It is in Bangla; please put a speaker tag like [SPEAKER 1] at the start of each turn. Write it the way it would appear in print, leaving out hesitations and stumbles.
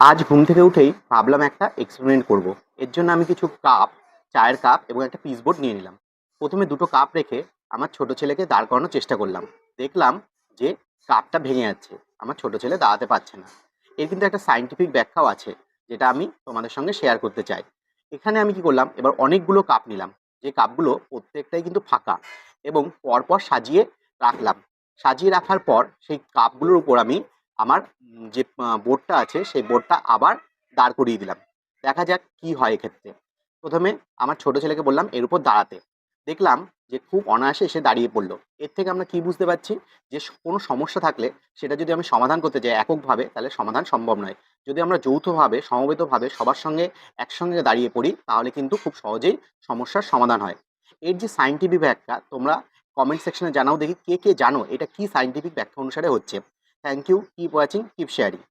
[SPEAKER 1] আজ ঘুম থেকে উঠেই ভাবলাম একটা এক্সপেরিমেন্ট করব। এর জন্য আমি কিছু কাপ, চায়ের কাপ এবং একটা পিচবোর্ড নিয়ে নিলাম। প্রথমে দুটো কাপ রেখে আমার ছোট ছেলেকে দাঁড় করানোর চেষ্টা করলাম। দেখলাম যে কাপটা ভেঙে যাচ্ছে, আমার ছোট ছেলে দাঁড়াতে পারছে না। এর কিন্তু একটা সায়েন্টিফিক ব্যাখ্যাও আছে, যেটা আমি তোমাদের সঙ্গে শেয়ার করতে চাই। এখানে আমি কি করলাম, এবার অনেকগুলো কাপ নিলাম, যে কাপগুলো প্রত্যেকটাই কিন্তু ফাঁকা, এবং পরপর সাজিয়ে রাখলাম। সাজিয়ে রাখার পর সেই কাপগুলোর উপর আমি আমার যে বোর্ডটা আছে সেই বোর্ডটা আবার দাঁড় করিয়ে দিলাম। দেখা যাক কি হয় এক্ষেত্রে। প্রথমে আমার ছোট ছেলেকে বললাম এর উপর দাঁড়াতে। দেখলাম যে খুব অনায়াসে এসে দাঁড়িয়ে পড়লো। এর থেকে আমরা কি বুঝতে পারছি, যে কোনো সমস্যা থাকলে সেটা যদি আমি সমাধান করতে যাই এককভাবে, তাহলে সমাধান সম্ভব নয়। যদি আমরা যৌথভাবে সমবেতভাবে সবার সঙ্গে একসঙ্গে দাঁড়িয়ে পড়ি, তাহলে কিন্তু খুব সহজেই সমস্যার সমাধান হয়। এর যে সায়েন্টিফিক ব্যাখ্যা, তোমরা কমেন্ট সেকশনে জানাও দেখি কে কে জানো এটা কি সায়েন্টিফিক ব্যাখ্যা অনুসারে হচ্ছে। Thank you, keep watching, keep sharing.